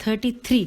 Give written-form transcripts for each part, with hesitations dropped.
33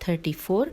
34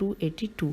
282।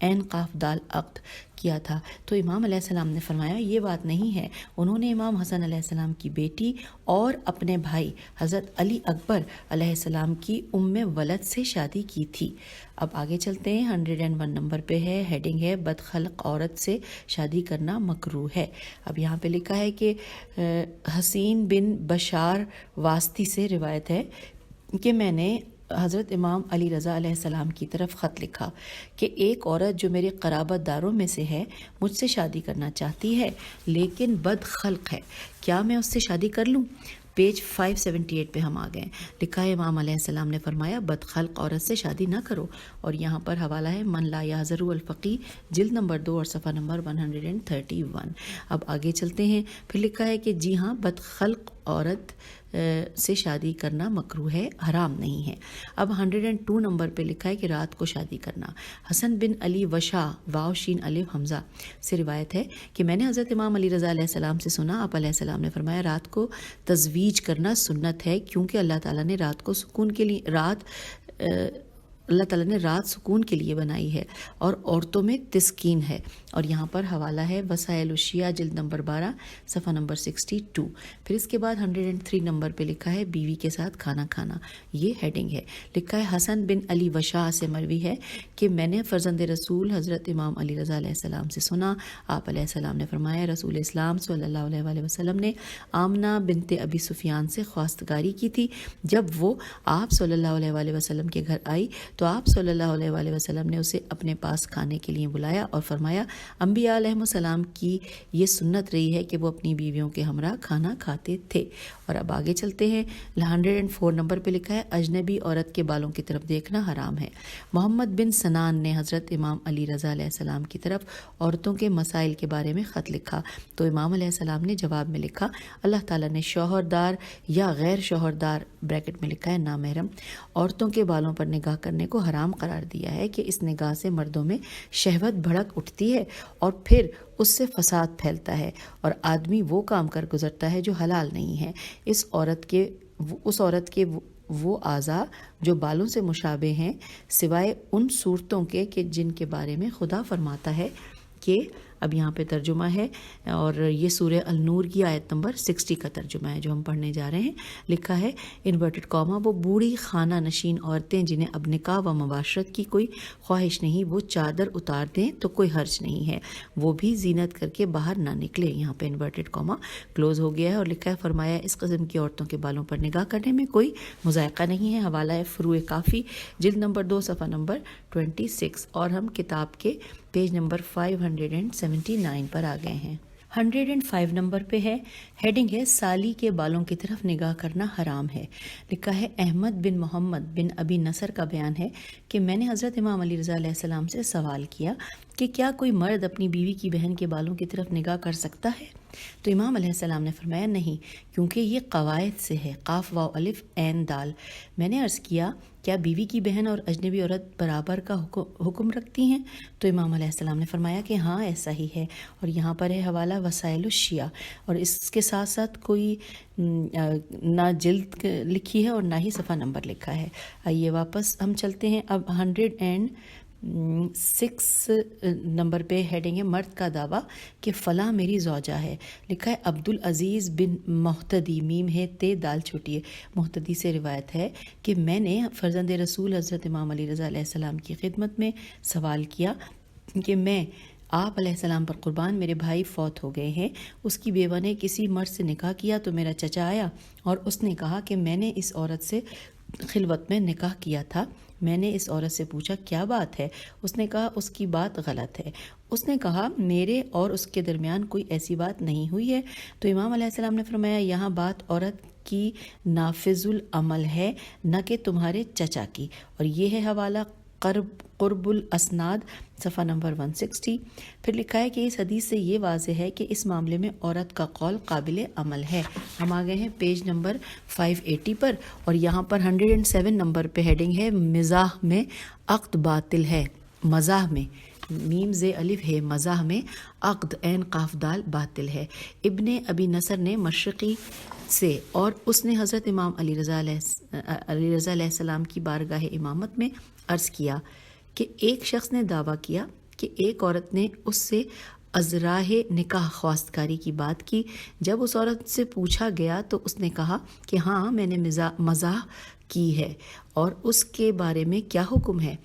عین قاف دال عقد کیا تھا۔ تو امام علیہ السلام نے فرمایا یہ بات نہیں ہے، انہوں نے امام حسن علیہ السلام کی بیٹی اور اپنے بھائی حضرت علی اکبر علیہ السلام کی ام ولد سے شادی کی تھی۔ اب آگے چلتے ہیں، 101 نمبر پہ ہے، ہیڈنگ ہے بدخلق عورت سے شادی کرنا مکروہ ہے۔ اب یہاں پہ لکھا ہے کہ حسین بن بشار واسطی سے روایت ہے کہ میں نے حضرت امام علی رضا علیہ السلام کی طرف خط لکھا کہ ایک عورت جو میرے قرابت داروں میں سے ہے مجھ سے شادی کرنا چاہتی ہے لیکن بد خلق ہے، کیا میں اس سے شادی کر لوں؟ پیج 578 پہ ہم آ گئے، لکھا ہے امام علیہ السلام نے فرمایا بد خلق عورت سے شادی نہ کرو، اور یہاں پر حوالہ ہے من لا یحذر الفقی، جلد نمبر 2 اور صفحہ نمبر 131۔ اب آگے چلتے ہیں، پھر لکھا ہے کہ جی ہاں بد خلق عورت سے شادی کرنا مکروہ ہے، حرام نہیں ہے۔ اب 102 نمبر پہ لکھا ہے کہ رات کو شادی کرنا۔ حسن بن علی وشا واو شین الف حمزہ سے روایت ہے کہ میں نے حضرت امام علی رضا علیہ السلام سے سنا، آپ علیہ السلام نے فرمایا رات کو تزویج کرنا سنت ہے، کیونکہ اللہ تعالیٰ نے رات کو سکون کے لیے اللہ تعالیٰ نے رات سکون کے لیے بنائی ہے اور عورتوں میں تسکین ہے، اور یہاں پر حوالہ ہے وسائل الشیعہ جلد نمبر 12 صفحہ نمبر 62۔ پھر اس کے بعد 103 نمبر پہ لکھا ہے بیوی کے ساتھ کھانا کھانا، یہ ہیڈنگ ہے، لکھا ہے حسن بن علی وشا سے مروی ہے کہ میں نے فرزند رسول حضرت امام علی رضا علیہ السلام سے سنا، آپ علیہ السلام نے فرمایا رسول اسلام صلی اللہ علیہ وآلہ وسلم نے آمنہ بنت ابی سفیان سے خواستگاری کی تھی، جب وہ آپ صلی اللہ علیہ وآلہ وسلم کے گھر آئی تو آپ صلی اللہ علیہ وآلہ وسلم نے اسے اپنے پاس کھانے کے لیے بلایا اور فرمایا انبیاء علیہ السلام کی یہ سنت رہی ہے کہ وہ اپنی بیویوں کے ہمراہ کھانا کھاتے تھے۔ اور اب آگے چلتے ہیں، 104 نمبر پہ لکھا ہے اجنبی عورت کے بالوں کی طرف دیکھنا حرام ہے۔ محمد بن سنان نے حضرت امام علی رضا علیہ السلام کی طرف عورتوں کے مسائل کے بارے میں خط لکھا، تو امام علیہ السلام نے جواب میں لکھا اللہ تعالیٰ نے شوہردار یا غیر شوہردار بریکٹ میں لکھا ہے نامحرم عورتوں کے بالوں پر نگاہ کرنے کو حرام قرار دیا ہے کہ اس نگاہ سے مردوں میں شہوت بھڑک اٹھتی ہے اور پھر اس سے فساد پھیلتا ہے اور آدمی وہ کام کر گزرتا ہے جو حلال نہیں ہے۔ اس عورت کے وہ اعضاء جو بالوں سے مشابہ ہیں سوائے ان صورتوں کے کہ جن کے بارے میں خدا فرماتا ہے کہ اب یہاں پہ ترجمہ ہے اور یہ سورہ النور کی آیت نمبر 60 کا ترجمہ ہے جو ہم پڑھنے جا رہے ہیں، لکھا ہے انورٹڈ کاما وہ بوڑھی خانہ نشین عورتیں جنہیں اب نکاح و مباشرت کی کوئی خواہش نہیں وہ چادر اتار دیں تو کوئی حرج نہیں ہے، وہ بھی زینت کر کے باہر نہ نکلے، یہاں پہ انورٹڈ کاما کلوز ہو گیا ہے اور لکھا ہے فرمایا اس قسم کی عورتوں کے بالوں پر نگاہ کرنے میں کوئی مذائقہ نہیں ہے، حوالہ ہے فروع کافی جلد نمبر 2 صفحہ نمبر 26، اور ہم کتاب کے پیج نمبر 579 پر آ گئے ہیں۔ 105 نمبر پہ ہے، ہیڈنگ ہے سالی کے بالوں کی طرف نگاہ کرنا حرام ہے، لکھا ہے احمد بن محمد بن ابی نصر کا بیان ہے کہ میں نے حضرت امام علی رضا علیہ السلام سے سوال کیا کہ کیا کوئی مرد اپنی بیوی کی بہن کے بالوں کی طرف نگاہ کر سکتا ہے؟ تو امام علیہ السلام نے فرمایا نہیں، کیونکہ یہ قواعد سے ہے، قاف واو الف عین دال۔ میں نے عرض کیا کیا بیوی کی بہن اور اجنبی عورت برابر کا حکم رکھتی ہیں؟ تو امام علیہ السلام نے فرمایا کہ ہاں ایسا ہی ہے، اور یہاں پر ہے حوالہ وسائل الشیعہ، اور اس کے ساتھ ساتھ کوئی نہ جلد لکھی ہے اور نہ ہی صفحہ نمبر لکھا ہے۔ آئیے واپس ہم چلتے ہیں، اب 106 نمبر پہ ہیڈنگ ہے مرد کا دعویٰ کہ فلاں میری زوجہ ہے، لکھا ہے عبدالعزیز بن محتدی میم ہے تے دال چھوٹی ہے محتدی سے روایت ہے کہ میں نے فرزند رسول حضرت امام علی رضا علیہ السلام کی خدمت میں سوال کیا کہ میں آپ علیہ السلام پر قربان میرے بھائی فوت ہو گئے ہیں، اس کی بیوہ نے کسی مرد سے نکاح کیا تو میرا چچا آیا اور اس نے کہا کہ میں نے اس عورت سے خلوت میں نکاح کیا تھا۔ میں نے اس عورت سے پوچھا کیا بات ہے؟ اس نے کہا اس کی بات غلط ہے۔ اس نے کہا میرے اور اس کے درمیان کوئی ایسی بات نہیں ہوئی ہے۔ تو امام علیہ السلام نے فرمایا یہاں بات عورت کی نافذ العمل ہے نہ کہ تمہارے چچا کی، اور یہ ہے حوالہ قرب الاسناد صفحہ نمبر 160۔ پھر لکھا ہے کہ اس حدیث سے یہ واضح ہے کہ اس معاملے میں عورت کا قول قابل عمل ہے۔ ہم آ گئے ہیں پیج نمبر 580 پر، اور یہاں پر 107 نمبر پہ ہیڈنگ ہے مزاح میں عقد باطل ہے، مزاح میں میم زے الف ہے، مزاح میں عقد عین قاف دال باطل ہے۔ ابن ابی نصر نے مشرقی سے اور اس نے حضرت امام علی رضا علیہ السلام کی بارگاہ امامت میں عرض کیا کہ ایک شخص نے دعویٰ کیا کہ ایک عورت نے اس سے ازراہ نکاح خواستگاری کی بات کی۔ جب اس عورت سے پوچھا گیا تو اس نے کہا کہ ہاں میں نے مزاح کی ہے، اور اس کے بارے میں کیا حکم ہے؟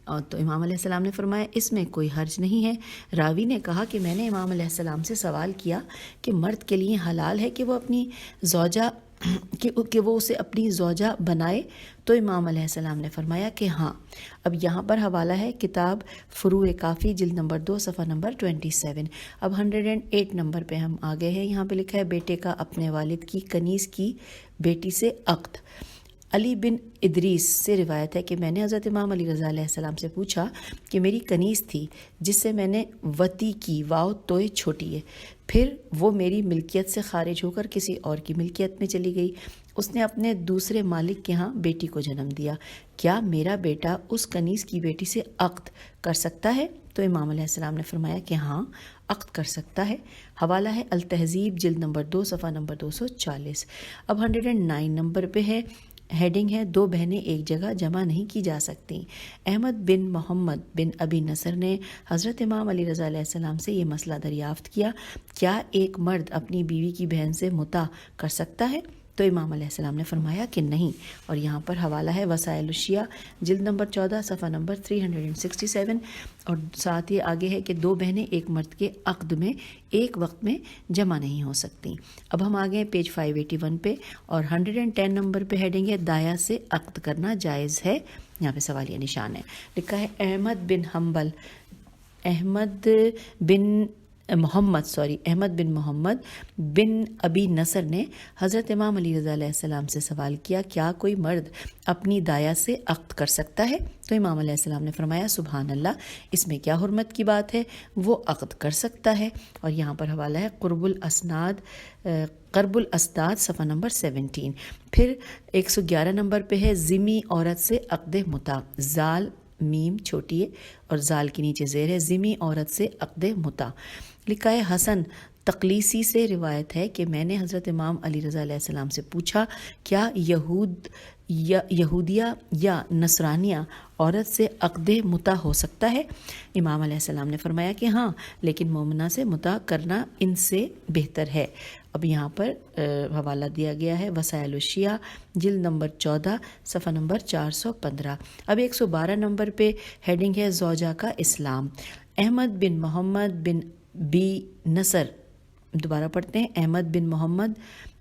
اور تو امام علیہ السلام نے فرمایا اس میں کوئی حرج نہیں ہے۔ راوی نے کہا کہ میں نے امام علیہ السلام سے سوال کیا کہ مرد کے لیے حلال ہے کہ وہ اپنی زوجہ کہ وہ اسے اپنی زوجہ بنائے؟ تو امام علیہ السلام نے فرمایا کہ ہاں۔ اب یہاں پر حوالہ ہے کتاب فروع کافی جلد نمبر 2 صفحہ نمبر 27۔ اب 108 نمبر پہ ہم آگے ہیں۔ یہاں پہ لکھا ہے بیٹے کا اپنے والد کی کنیز کی بیٹی سے عقد۔ علی بن ادریس سے روایت ہے کہ میں نے حضرت امام علی رضا علیہ السلام سے پوچھا کہ میری کنیز تھی جس سے میں نے وطی کی، واو توئے چھوٹی ہے، پھر وہ میری ملکیت سے خارج ہو کر کسی اور کی ملکیت میں چلی گئی، اس نے اپنے دوسرے مالک کے ہاں بیٹی کو جنم دیا، کیا میرا بیٹا اس کنیز کی بیٹی سے عقد کر سکتا ہے؟ تو امام علیہ السلام نے فرمایا کہ ہاں عقد کر سکتا ہے۔ حوالہ ہے التہذیب جلد نمبر 2 صفحہ نمبر 240۔ اب 109 نمبر پہ ہے، ہیڈنگ ہے دو بہنیں ایک جگہ جمع نہیں کی جا سکتی۔ احمد بن محمد بن ابی نصر نے حضرت امام علی رضا علیہ السلام سے یہ مسئلہ دریافت کیا، کیا ایک مرد اپنی بیوی کی بہن سے متع کر سکتا ہے؟ تو امام علیہ السلام نے فرمایا کہ نہیں۔ اور یہاں پر حوالہ ہے وسائل الشیعہ جلد نمبر 14 صفحہ نمبر 367، اور ساتھ ہی آگے ہے کہ دو بہنیں ایک مرد کے عقد میں ایک وقت میں جمع نہیں ہو سکتی۔ اب ہم آگے ہیں پیج 581 پہ، اور 110 نمبر پہ ہیڈنگ ہے دایا سے عقد کرنا جائز ہے۔ یہاں پہ سوالیہ نشان ہے، لکھا ہے احمد بن محمد بن ابی نصر نے حضرت امام علی رضا علیہ السلام سے سوال کیا، کیا کوئی مرد اپنی دایا سے عقد کر سکتا ہے؟ تو امام علیہ السلام نے فرمایا سبحان اللہ، اس میں کیا حرمت کی بات ہے، وہ عقد کر سکتا ہے۔ اور یہاں پر حوالہ ہے قرب الاسداد صفحہ نمبر 17۔ پھر 111 نمبر پہ ہے ذمی عورت سے عقد متع، زال میم چھوٹی ہے اور زال کے نیچے زیر ہے، ذمی عورت سے عقد متع۔ لکھا ہے حسن تقلیسی سے روایت ہے کہ میں نے حضرت امام علی رضا علیہ السلام سے پوچھا، کیا یہودیہ یا نصرانیہ عورت سے عقد متع ہو سکتا ہے؟ امام علیہ السلام نے فرمایا کہ ہاں، لیکن مومنہ سے متع کرنا ان سے بہتر ہے۔ اب یہاں پر حوالہ دیا گیا ہے وسائل الشیعہ جلد نمبر 14 صفحہ نمبر 415۔ اب 112 نمبر پہ ہیڈنگ ہے زوجہ کا اسلام۔ احمد بن محمد بن بی نصر، دوبارہ پڑھتے ہیں، احمد بن محمد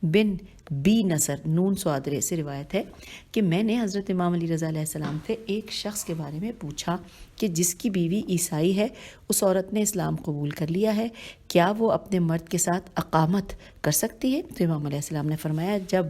بن بی نصر نون سوادرے سے روایت ہے کہ میں نے حضرت امام علی رضا علیہ السلام سے ایک شخص کے بارے میں پوچھا کہ جس کی بیوی عیسائی ہے، اس عورت نے اسلام قبول کر لیا ہے، کیا وہ اپنے مرد کے ساتھ اقامت کر سکتی ہے؟ تو امام علیہ السلام نے فرمایا جب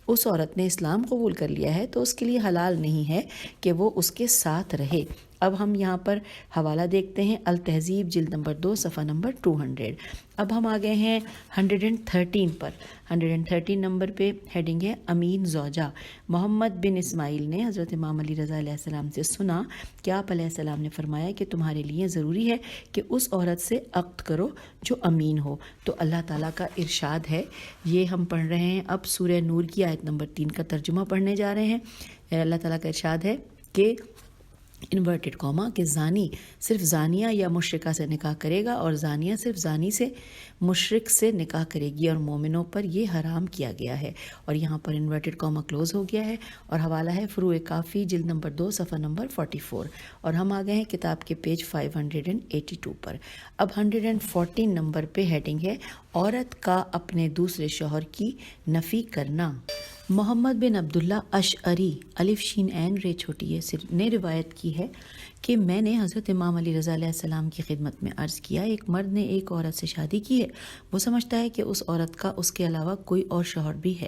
اس عورت نے اسلام قبول کر لیا ہے تو اس کے لیے حلال نہیں ہے کہ وہ اس کے ساتھ رہے۔ اب ہم یہاں پر حوالہ دیکھتے ہیں التہذیب جلد نمبر 2 صفحہ نمبر 200۔ اب ہم آگئے ہیں 113 پر۔ 113 نمبر پہ ہیڈنگ ہے امین زوجہ۔ محمد بن اسماعیل نے حضرت امام علی رضا علیہ السلام سے سنا کہ آپ علیہ السلام نے فرمایا کہ تمہارے لیے ضروری ہے کہ اس عورت سے عقد کرو جو امین ہو۔ تو اللہ تعالیٰ کا ارشاد ہے، یہ ہم پڑھ رہے ہیں اب سورہ نور کی آیت نمبر 3 کا ترجمہ پڑھنے جا رہے ہیں۔ اللہ تعالیٰ کا ارشاد ہے کہ انورٹڈ کوما کہ زانی صرف زانیہ یا مشرکہ سے نکاح کرے گا، اور زانیہ صرف زانی سے مشرک سے نکاح کرے گی، اور مومنوں پر یہ حرام کیا گیا ہے۔ اور یہاں پر انورٹڈ کوما کلوز ہو گیا ہے، اور حوالہ ہے فروع کافی جلد نمبر 2 صفحہ نمبر 44۔ اور ہم آ گئے ہیں کتاب کے پیج 582 پر۔ اب 114 نمبر پہ ہیڈنگ ہے عورت کا اپنے دوسرے شوہر کی نفی کرنا۔ محمد بن عبداللہ اشعری الف شین عین رے چھوٹی ہے نے روایت کی ہے کہ میں نے حضرت امام علی رضا علیہ السلام کی خدمت میں عرض کیا، ایک مرد نے ایک عورت سے شادی کی ہے، وہ سمجھتا ہے کہ اس عورت کا اس کے علاوہ کوئی اور شوہر بھی ہے،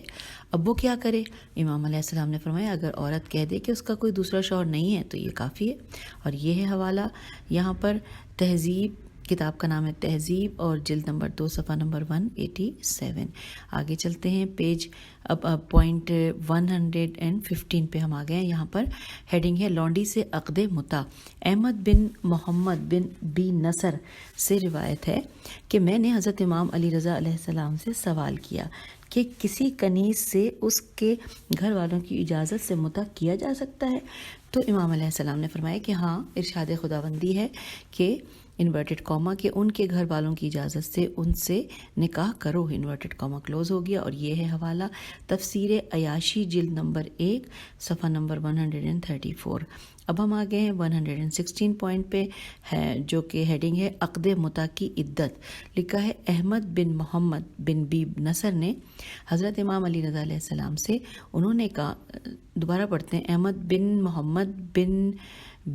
اب وہ کیا کرے؟ امام علیہ السلام نے فرمایا اگر عورت کہہ دے کہ اس کا کوئی دوسرا شوہر نہیں ہے تو یہ کافی ہے۔ اور یہ ہے حوالہ یہاں پر تہذیب، کتاب کا نام ہے تہذیب اور جلد نمبر 2 صفحہ نمبر 187۔ آگے چلتے ہیں پیج پوائنٹ 115 پہ ہم آ گئے ہیں۔ یہاں پر ہیڈنگ ہے لونڈی سے عقد متع۔ احمد بن محمد بن بی نصر سے روایت ہے کہ میں نے حضرت امام علی رضا علیہ السلام سے سوال کیا کہ کسی کنیز سے اس کے گھر والوں کی اجازت سے متع کیا جا سکتا ہے؟ تو امام علیہ السلام نے فرمایا کہ ہاں، ارشاد خداوندی ہے کہ انورٹڈ کاما کہ ان کے گھر والوں کی اجازت سے ان سے نکاح کرو، انورٹڈ کاما کلوز ہو گیا. اور یہ ہے حوالہ تفسیر عیاشی جلد نمبر 1 صفحہ نمبر 134. اب ہم آگئے ہیں 116 پوائنٹ پہ ہے جو کہ ہیڈنگ ہے عقد متع کی عدت. لکھا ہے احمد بن محمد بن بی نصر نے حضرت امام علی رضا علیہ السلام سے انہوں نے کہا، دوبارہ پڑھتے ہیں، احمد بن محمد بن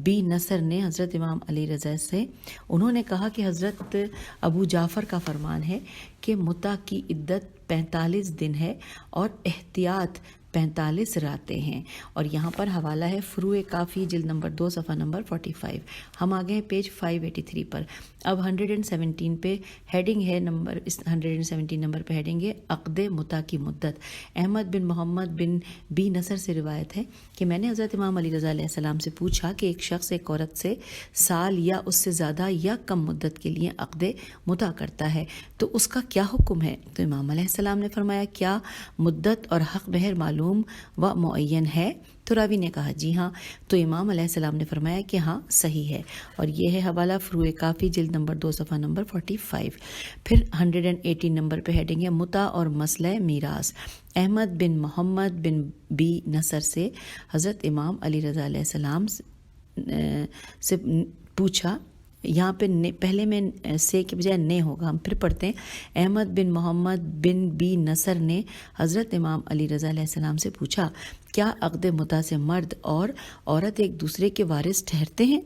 بی نصر نے حضرت امام علی رضا سے انہوں نے کہا کہ حضرت ابو جعفر کا فرمان ہے کہ متع کی عدت 45 دن ہے اور احتیاط 45 راتیں ہیں. اور یہاں پر حوالہ ہے فروع کافی جلد نمبر 2 صفحہ نمبر 45. ہم آگے ہیں پیج 583 پر. اب 117 پہ ہیڈنگ ہے نمبر 117 نمبر پہ ہیڈنگ ہے عقد متع کی مدت. احمد بن محمد بن بی نصر سے روایت ہے کہ میں نے حضرت امام علی رضا علیہ السلام سے پوچھا کہ ایک شخص ایک عورت سے سال یا اس سے زیادہ یا کم مدت کے لیے عقد متع کرتا ہے تو اس کا کیا حکم ہے؟ تو امام علیہ السلام نے فرمایا کیا مدت اور حق مہر معلوم و معین ہے؟ تو راوی نے کہا جی ہاں. تو امام علیہ السلام نے فرمایا کہ ہاں صحیح ہے. اور یہ ہے حوالہ فروع کافی جلد نمبر 2 صفحہ نمبر 45. پھر 118 نمبر پہ ہیڈنگ ہے متع اور مسئلہ میراث. احمد بن محمد بن بی نصر سے حضرت امام علی رضا علیہ السلام سے پوچھا. یہاں پہ پہلے میں سے کے بجائے نے ہوگا، ہم پھر پڑھتے ہیں. احمد بن محمد بن بی نصر نے حضرت امام علی رضا علیہ السلام سے پوچھا کیا عقد متع سے مرد اور عورت ایک دوسرے کے وارث ٹھہرتے ہیں؟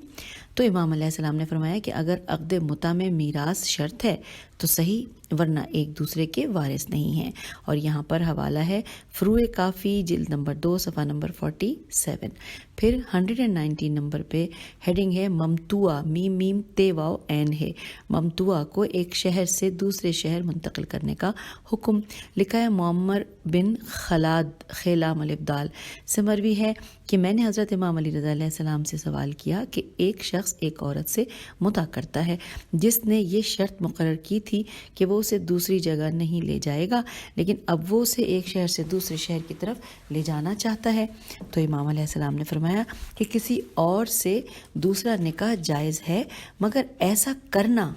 تو امام علیہ السلام نے فرمایا کہ اگر عقد متع میں میراث شرط ہے تو صحیح، ورنہ ایک دوسرے کے وارث نہیں ہیں. اور یہاں پر حوالہ ہے فروع کافی جلد نمبر 2 صفحہ نمبر 47. پھر 119 نمبر پہ ہیڈنگ ہے ممتوعہ، میم میم تے واو عین ہے، ممتوعہ کو ایک شہر سے دوسرے شہر منتقل کرنے کا حکم. لکھا ہے معمر بن خیلام الابدال سے مروی ہے کہ میں نے حضرت امام علی رضا علیہ السلام سے سوال کیا کہ ایک شخص ایک عورت سے متع کرتا ہے جس نے یہ شرط مقرر کی تھی کہ وہ اسے دوسری جگہ نہیں لے جائے گا، لیکن اب وہ اسے ایک شہر سے دوسرے شہر کی طرف لے جانا چاہتا ہے. تو امام علیہ السلام نے فرمایا کہ کسی اور سے دوسرا نکاح جائز ہے مگر ایسا کرنا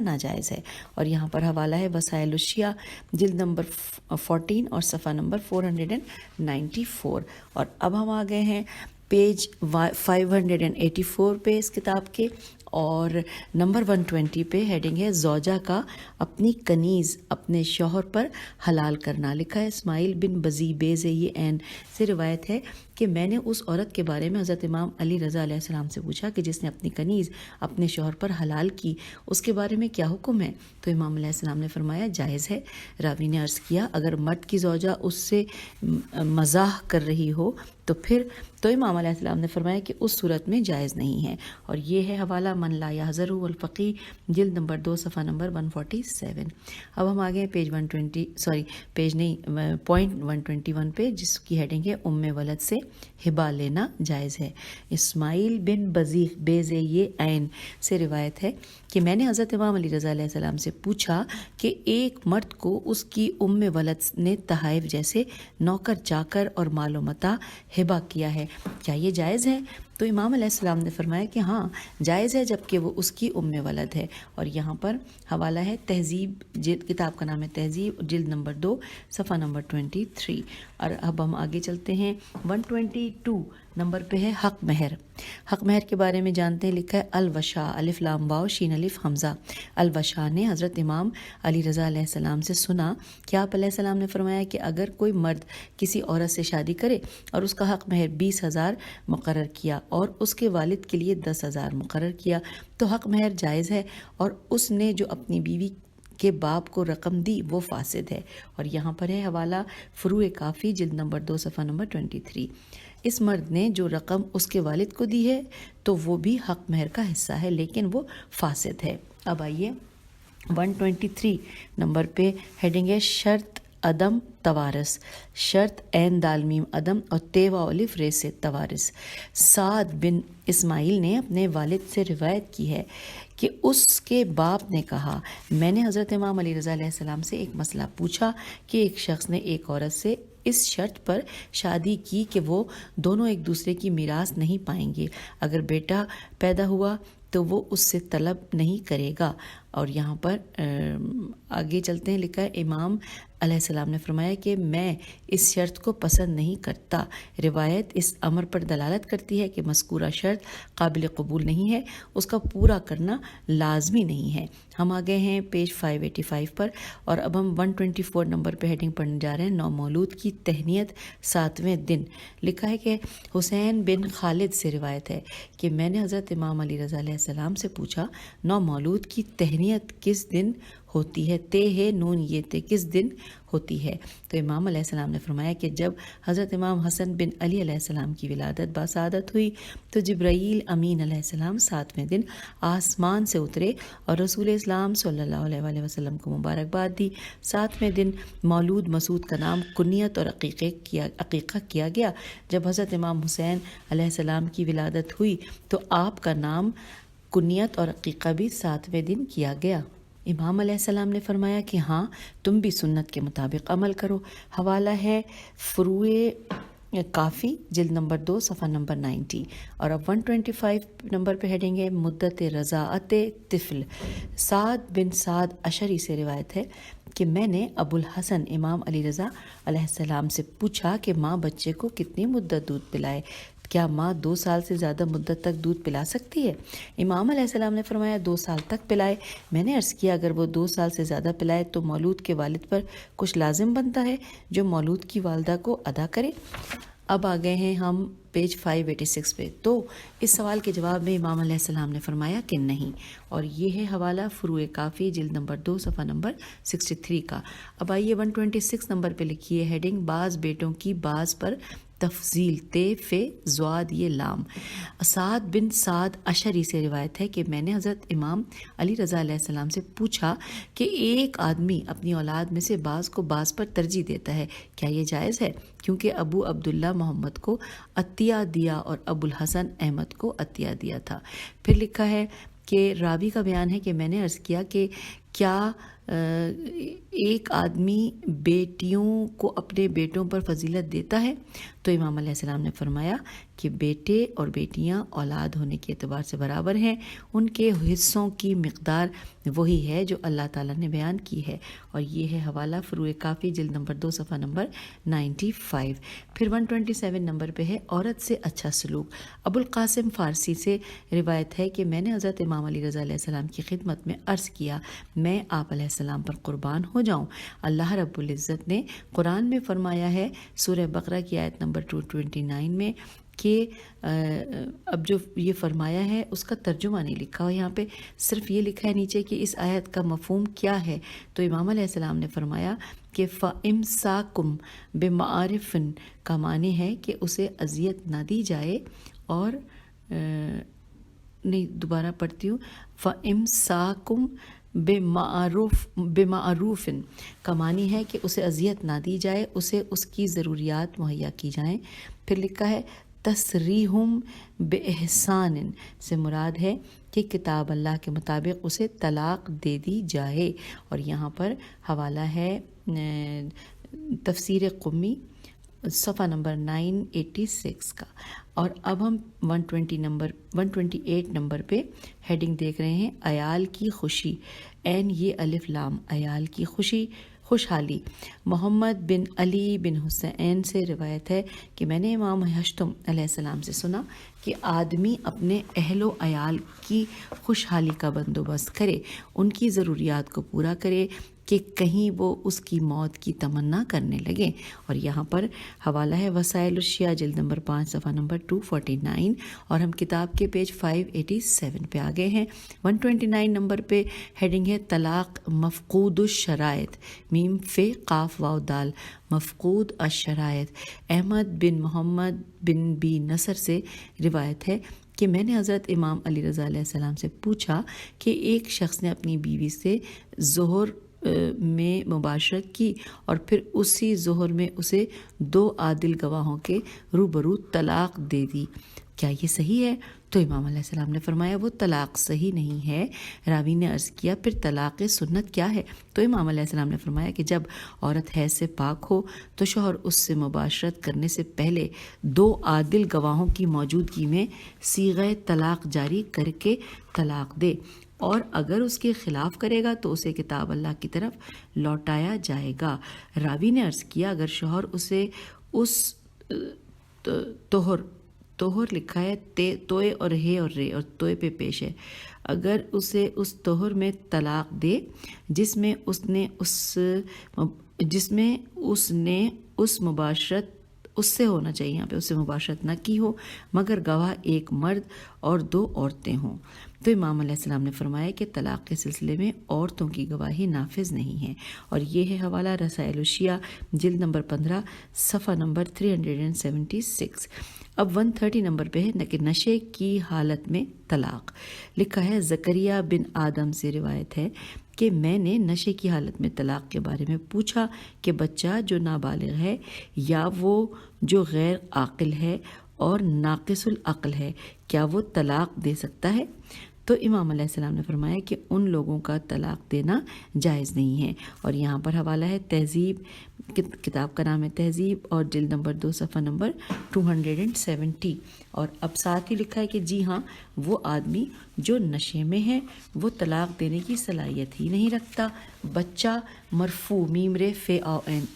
ناجائز ہے. اور یہاں پر حوالہ ہے وسائل الشیعہ جلد نمبر 14 اور صفحہ نمبر 494. اور اب ہم آ گئے ہیں پیج 584 پہ اس کتاب کے، اور نمبر 120 پہ ہیڈنگ ہے زوجہ کا اپنی کنیز اپنے شوہر پر حلال کرنا. لکھا ہے اسماعیل بن بزی بیز یہ عین سے روایت ہے کہ میں نے اس عورت کے بارے میں حضرت امام علی رضا علیہ السلام سے پوچھا کہ جس نے اپنی کنیز اپنے شوہر پر حلال کی اس کے بارے میں کیا حکم ہے؟ تو امام علیہ السلام نے فرمایا جائز ہے. راوی نے عرض کیا اگر مرد کی زوجہ اس سے مزاح کر رہی ہو تو امام علیہ السلام نے فرمایا کہ اس صورت میں جائز نہیں ہے. اور یہ ہے حوالہ من لا یحذر الفقی جلد نمبر 2 صفحہ نمبر 147. اب ہم آگے پیج 121 پہ جس کی ہیڈنگ ہے ام ولد سے ہبہ لینا جائز ہے. اسماعیل بن بزیح بیز یہ عین سے روایت ہے کہ میں نے حضرت امام علی رضا علیہ السلام سے پوچھا کہ ایک مرد کو اس کی ام ولد نے تحائف جیسے نوکر چاکر اور مال و متاع ہبہ کیا ہے، کیا یہ جائز ہے؟ تو امام علیہ السلام نے فرمایا کہ ہاں جائز ہے جبکہ وہ اس کی ام ولد ہے. اور یہاں پر حوالہ ہے تہذیب کتاب کا نام ہے تہذیب جلد نمبر 2 صفحہ نمبر 23. اور اب ہم آگے چلتے ہیں 122 نمبر پہ ہے حق مہر. حق مہر کے بارے میں جانتے ہیں. لکھا ہے الوشا الف لام واو شین الف حمزہ. الوشا نے حضرت امام علی رضا علیہ السلام سے سنا کہ آپ علیہ السلام نے فرمایا کہ اگر کوئی مرد کسی عورت سے شادی کرے اور اس کا حق مہر 20,000 مقرر کیا اور اس کے والد کے لیے 10,000 مقرر کیا تو حق مہر جائز ہے، اور اس نے جو اپنی بیوی کے باپ کو رقم دی وہ فاسد ہے. اور یہاں پر ہے حوالہ فروع کافی جلد نمبر 2 صفحہ نمبر 23. اس مرد نے جو رقم اس کے والد کو دی ہے تو وہ بھی حق مہر کا حصہ ہے لیکن وہ فاسد ہے. اب آئیے 123 نمبر پہ ہیڈنگ ہے شرط عدم توارث. شرط عین دال میم عدم اور تے واو الف رے سے توارث. سعد بن اسماعیل نے اپنے والد سے روایت کی ہے کہ اس کے باپ نے کہا میں نے حضرت امام علی رضا علیہ السلام سے ایک مسئلہ پوچھا کہ ایک شخص نے ایک عورت سے اس شرط پر شادی کی کہ وہ دونوں ایک دوسرے کی میراث نہیں پائیں گے، اگر بیٹا پیدا ہوا تو وہ اس سے طلب نہیں کرے گا۔ اور یہاں پر آگے چلتے ہیں، لکھا ہے امام علیہ السلام نے فرمایا کہ میں اس شرط کو پسند نہیں کرتا۔ روایت اس امر پر دلالت کرتی ہے کہ مذکورہ شرط قابل قبول نہیں ہے، اس کا پورا کرنا لازمی نہیں ہے۔ ہم آگے ہیں پیج 585 پر، اور اب ہم 124 نمبر پہ ہیڈنگ پڑھنے جا رہے ہیں، نومولود کی تہنیت 7ویں دن۔ لکھا ہے کہ حسین بن خالد سے روایت ہے کہ میں نے حضرت امام علی رضا علیہ السلام سے پوچھا نومولود کی تہنیت کس دن ہوتی ہے؟ تے ہے نون یہ تے کس دن ہوتی ہے؟ تو امام علیہ السلام نے فرمایا کہ جب حضرت امام حسن بن علی علیہ السلام کی ولادت باسعادت ہوئی تو جبرائیل امین علیہ السلام 7ویں دن آسمان سے اترے اور رسول اسلام صلی اللہ علیہ وآلہ وسلم کو مبارکباد دی۔ 7ویں دن مولود مسعود کا نام کنیت اور عقیقہ کیا گیا۔ جب حضرت امام حسین علیہ السلام کی ولادت ہوئی تو آپ کا نام کنیت اور عقیقہ بھی 7ویں دن کیا گیا۔ امام علیہ السلام نے فرمایا کہ ہاں تم بھی سنت کے مطابق عمل کرو۔ حوالہ ہے فروع کافی جلد نمبر 2 صفحہ نمبر 90۔ اور اب 125 نمبر پہ ہیڈنگ ہے مدت رضاعت طفل۔ سعد بن سعد اشری سے روایت ہے کہ میں نے ابو الحسن امام علی رضا علیہ السلام سے پوچھا کہ ماں بچے کو کتنی مدت دودھ پلائے؟ کیا ماں 2 سال سے زیادہ مدت تک دودھ پلا سکتی ہے؟ امام علیہ السلام نے فرمایا 2 سال تک پلائے۔ میں نے عرض کیا اگر وہ 2 سال سے زیادہ پلائے تو مولود کے والد پر کچھ لازم بنتا ہے جو مولود کی والدہ کو ادا کرے؟ اب آ گئے ہیں ہم پیج 586 پہ۔ تو اس سوال کے جواب میں امام علیہ السلام نے فرمایا کہ نہیں، اور یہ ہے حوالہ فروع کافی جلد نمبر 2 صفحہ نمبر 63 کا۔ اب آئیے 126 نمبر پہ لکھیے ہیڈنگ بعض بیٹوں کی بعض پر تفضیل تے فے زواد یہ لام۔ سعد بن سعد اشری سے روایت ہے کہ میں نے حضرت امام علی رضا علیہ السلام سے پوچھا کہ ایک آدمی اپنی اولاد میں سے بعض کو بعض پر ترجیح دیتا ہے، کیا یہ جائز ہے؟ کیونکہ ابو عبداللہ محمد کو عطیہ دیا اور ابو الحسن احمد کو عطیہ دیا تھا۔ پھر لکھا ہے کہ راوی کا بیان ہے کہ میں نے عرض کیا کہ کیا ایک آدمی بیٹیوں کو اپنے بیٹوں پر فضیلت دیتا ہے؟ تو امام علیہ السلام نے فرمایا کہ بیٹے اور بیٹیاں اولاد ہونے کے اعتبار سے برابر ہیں، ان کے حصوں کی مقدار وہی ہے جو اللہ تعالیٰ نے بیان کی ہے۔ اور یہ ہے حوالہ فروع کافی جلد نمبر 2 صفحہ نمبر 95۔ پھر 127 نمبر پہ ہے عورت سے اچھا سلوک۔ ابو القاسم فارسی سے روایت ہے کہ میں نے حضرت امام علی رضا علیہ السلام کی خدمت میں عرض کیا میں آپ علیہ السلام پر قربان ہو جاؤں۔ اللہ رب العزت نے قرآن میں فرمایا ہے سورہ بقرہ کی آیت نمبر 229 میں کہ اب جو یہ فرمایا ہے اس کا ترجمہ نہیں لکھا ہو، یہاں پہ صرف یہ لکھا ہے نیچے کہ اس آیت کا مفہوم کیا ہے۔ تو امام علیہ السلام نے فرمایا کہ فَإِمْسَاكُمْ بِمَعْرُوفٍ کا معنی ہے کہ اسے اذیت نہ دی جائے، اور نہیں دوبارہ پڑھتی ہوں، فَإِمْسَاكُمْ بمعروف کا معنی ہے کہ اسے اذیت نہ دی جائے، اسے اس کی ضروریات مہیا کی جائیں۔ پھر لکھا ہے تسریحم باحسان سے مراد ہے کہ کتاب اللہ کے مطابق اسے طلاق دے دی جائے۔ اور یہاں پر حوالہ ہے تفسیر قمی صفحہ نمبر 986 کا۔ اور اب ہم 128 نمبر پہ ہیڈنگ دیکھ رہے ہیں عیال کی خوشی، این یہ الف لام، عیال کی خوشی خوشحالی۔ محمد بن علی بن حسین سے روایت ہے کہ میں نے امام ہشتم علیہ السلام سے سنا کہ آدمی اپنے اہل و عیال کی خوشحالی کا بندوبست کرے، ان کی ضروریات کو پورا کرے کہ کہیں وہ اس کی موت کی تمنا کرنے لگیں۔ اور یہاں پر حوالہ ہے وسائل الشیعہ جلد نمبر 5 صفحہ نمبر 249، اور ہم کتاب کے پیج 587 پہ آ گئے ہیں۔ 129 نمبر پہ ہیڈنگ ہے طلاق مفقود الشرائط، میم فے قاف واو دال، مفقود الشرائط۔ احمد بن محمد بن بی نصر سے روایت ہے کہ میں نے حضرت امام علی رضا علیہ السلام سے پوچھا کہ ایک شخص نے اپنی بیوی سے ظہر میں مباشرت کی اور پھر اسی ظہر میں اسے 2 عادل گواہوں کے روبرو طلاق دے دی کیا یہ صحیح ہے؟ تو امام علیہ السلام نے فرمایا وہ طلاق صحیح نہیں ہے۔ راوی نے عرض کیا پھر طلاق سنت کیا ہے؟ تو امام علیہ السلام نے فرمایا کہ جب عورت حیض سے پاک ہو تو شوہر اس سے مباشرت کرنے سے پہلے 2 عادل گواہوں کی موجودگی میں صیغہ طلاق جاری کر کے طلاق دے، اور اگر اس کے خلاف کرے گا تو اسے کتاب اللہ کی طرف لوٹایا جائے گا۔ راوی نے عرض کیا اگر شوہر اسے اس توہر لکھا ہے توئے اور ہے اور رے اور توئے پہ پیش ہے، اگر اسے اس توہر میں طلاق دے جس میں اس نے اس مباشرت اس سے ہونا چاہیے، یہاں پہ اس سے مباشرت نہ کی ہو مگر گواہ ایک مرد اور 2 عورتیں ہوں، تو امام علیہ السلام نے فرمایا کہ طلاق کے سلسلے میں عورتوں کی گواہی نافذ نہیں ہے۔ اور یہ ہے حوالہ رسائل الشیعہ جلد نمبر 15 صفحہ نمبر 376۔ اب 130 نمبر پہ ہے کہ نشے کی حالت میں طلاق۔ لکھا ہے زکریا بن آدم سے روایت ہے کہ میں نے نشے کی حالت میں طلاق کے بارے میں پوچھا کہ بچہ جو نابالغ ہے یا وہ جو غیر عاقل ہے اور ناقص العقل ہے کیا وہ طلاق دے سکتا ہے؟ تو امام علیہ السلام نے فرمایا کہ ان لوگوں کا طلاق دینا جائز نہیں ہے۔ اور یہاں پر حوالہ ہے تہذیب، کتاب کا نام ہے تہذیب اور جلد نمبر 2 صفحہ نمبر 270۔ اور اب ساتھ ہی لکھا ہے کہ جی ہاں وہ آدمی جو نشے میں ہے وہ طلاق دینے کی صلاحیت ہی نہیں رکھتا۔ بچہ مرفوع میم رے فے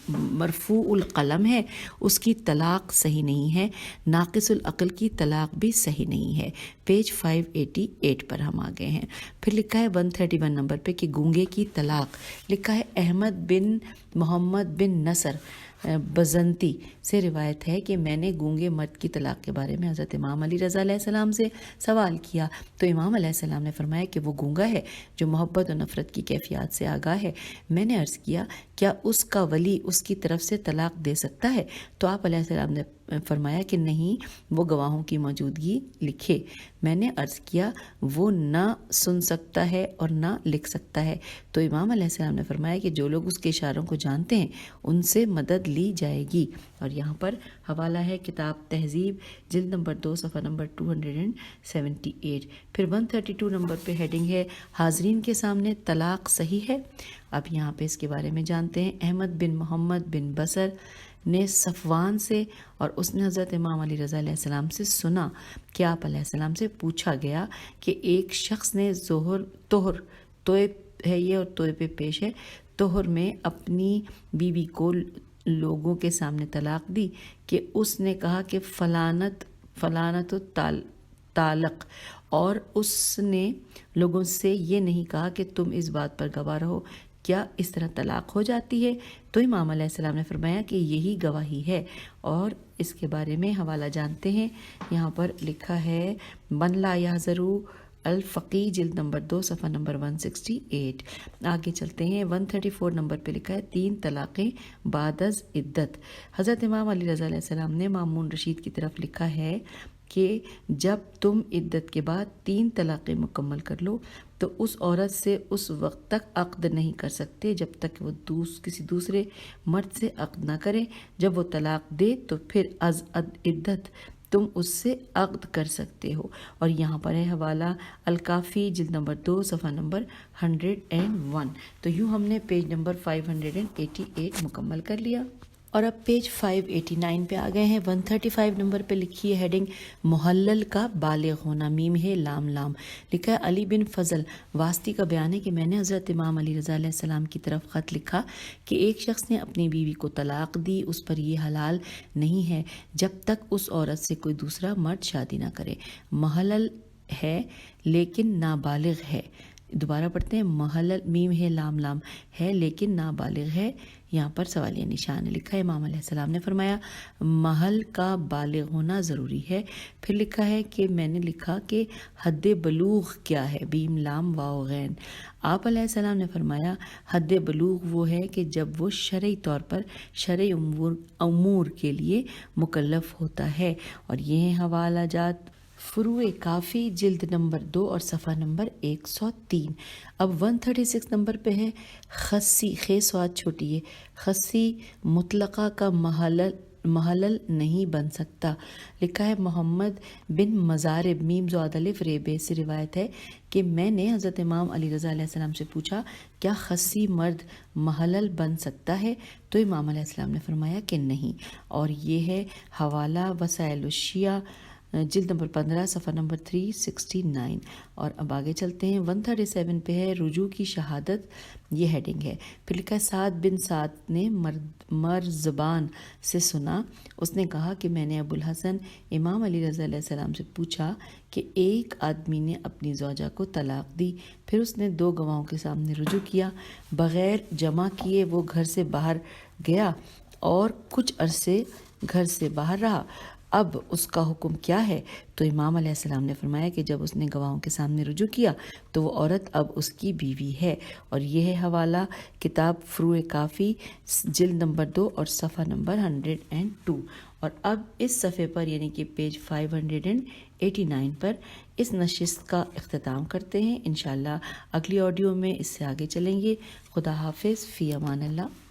مرفوع القلم ہے، اس کی طلاق صحیح نہیں ہے۔ ناقص العقل کی طلاق بھی صحیح نہیں ہے۔ پیج 588 پر ہم آ گئے ہیں۔ پھر لکھا ہے 131 نمبر پہ کہ گونگے کی طلاق۔ لکھا ہے احمد بن محمد بن نصر بزنتی سے روایت ہے کہ میں نے گونگے مرد کی طلاق کے بارے میں حضرت امام علی رضا علیہ السلام سے سوال کیا تو امام علیہ السلام نے فرمایا کہ وہ گونگا ہے جو محبت و نفرت کی کیفیات سے آگاہ ہے۔ میں نے عرض کیا کیا اس کا ولی اس کی طرف سے طلاق دے سکتا ہے؟ تو آپ علیہ السلام نے فرمایا کہ نہیں، وہ گواہوں کی موجودگی لکھے۔ میں نے عرض کیا وہ نہ سن سکتا ہے اور نہ لکھ سکتا ہے؟ تو امام علیہ السلام نے فرمایا کہ جو لوگ اس کے اشاروں کو جانتے ہیں ان سے مدد لی جائے گی۔ اور یہاں پر حوالہ ہے کتاب تہذیب جلد نمبر 2 صفحہ نمبر 278۔ پھر 132 نمبر پہ ہیڈنگ ہے حاضرین کے سامنے طلاق صحیح ہے۔ اب یہاں پہ اس کے بارے میں جانتے ہیں۔ احمد بن محمد بن بصر نے صفوان سے اور اس نے حضرت امام علی رضا علیہ السلام سے سنا کہ آپ علیہ السلام سے پوچھا گیا کہ ایک شخص نے توئے ہے یہ اور توئے پہ پیش ہے، توہر میں اپنی بیوی کو لوگوں کے سامنے طلاق دی کہ اس نے کہا کہ فلانت طالق، اور اس نے لوگوں سے یہ نہیں کہا کہ تم اس بات پر گواہ رہو، کیا اس طرح طلاق ہو جاتی ہے؟ تو امام علیہ السلام نے فرمایا کہ یہی گواہی ہے۔ اور اس کے بارے میں حوالہ جانتے ہیں۔ یہاں پر لکھا ہے من لا یحذرو الفقی جلد نمبر 2 صفحہ نمبر 168۔ آگے چلتے ہیں 134 نمبر پہ لکھا ہے 3 طلاقیں بعد از عدت۔ حضرت امام علی رضا علیہ السلام نے مامون رشید کی طرف لکھا ہے کہ جب تم عدت کے بعد 3 طلاقیں مکمل کر لو تو اس عورت سے اس وقت تک عقد نہیں کر سکتے جب تک وہ کسی دوسرے مرد سے عقد نہ کرے۔ جب وہ طلاق دے تو پھر از عدت تم اس سے عقد کر سکتے ہو۔ اور یہاں پر ہے حوالہ الکافی جلد نمبر 2 صفحہ نمبر 101۔ تو یوں ہم نے پیج نمبر 588 مکمل کر لیا۔ اور اب پیج 589 پہ آ گئے ہیں۔ 135 نمبر پہ لکھی ہے ہیڈنگ محلل کا بالغ ہونا، میم ہے لام لام۔ لکھا ہے علی بن فضل واسطی کا بیان ہے کہ میں نے حضرت امام علی رضا علیہ السلام کی طرف خط لکھا کہ ایک شخص نے اپنی بیوی کو طلاق دی، اس پر یہ حلال نہیں ہے جب تک اس عورت سے کوئی دوسرا مرد شادی نہ کرے۔ محلل ہے لیکن نابالغ ہے۔ دوبارہ پڑھتے ہیں، محلل میم ہے لام لام ہے لیکن نابالغ ہے، یہاں پر سوالیہ نشان لکھا ہے۔ امام علیہ السلام نے فرمایا محل کا بالغ ہونا ضروری ہے۔ پھر لکھا ہے کہ میں نے لکھا کہ حد بلوغ کیا ہے، بیم لام واو غین۔ آپ علیہ السلام نے فرمایا حد بلوغ وہ ہے کہ جب وہ شرعی طور پر شرعی امور کے لیے مکلف ہوتا ہے۔ اور یہ ہیں حوالہ جات فروع کافی جلد نمبر 2 اور صفحہ نمبر 103۔ اب 136 نمبر پہ ہے خصی، خے سواد چھوٹی ہے، خصی مطلقہ کا محلل نہیں بن سکتا۔ لکھا ہے محمد بن مزارب میم زاد الف ریبے سے روایت ہے کہ میں نے حضرت امام علی رضا علیہ السلام سے پوچھا کیا خصی مرد محلل بن سکتا ہے؟ تو امام علیہ السلام نے فرمایا کہ نہیں۔ اور یہ ہے حوالہ وسائل الشیعہ جلد نمبر 15 صفحہ نمبر 369۔ اور اب آگے چلتے ہیں، 137 پہ ہے رجوع کی شہادت، یہ ہیڈنگ ہے۔ پھر لکھا ہے سعد بن سعد نے مرزبان سے سنا، اس نے کہا کہ میں نے ابو الحسن امام علی رضا علیہ السلام سے پوچھا کہ ایک آدمی نے اپنی زوجہ کو طلاق دی، پھر اس نے 2 گواہوں کے سامنے رجوع کیا، بغیر جمع کیے وہ گھر سے باہر گیا اور کچھ عرصے گھر سے باہر رہا، اب اس کا حکم کیا ہے؟ تو امام علیہ السلام نے فرمایا کہ جب اس نے گواہوں کے سامنے رجوع کیا تو وہ عورت اب اس کی بیوی ہے۔ اور یہ ہے حوالہ کتاب فروع کافی جلد نمبر 2 اور صفحہ نمبر 102۔ اور اب اس صفحے پر یعنی کہ پیج 589 پر اس نشست کا اختتام کرتے ہیں۔ انشاءاللہ اگلی آڈیو میں اس سے آگے چلیں گے۔ خدا حافظ، فی امان اللہ۔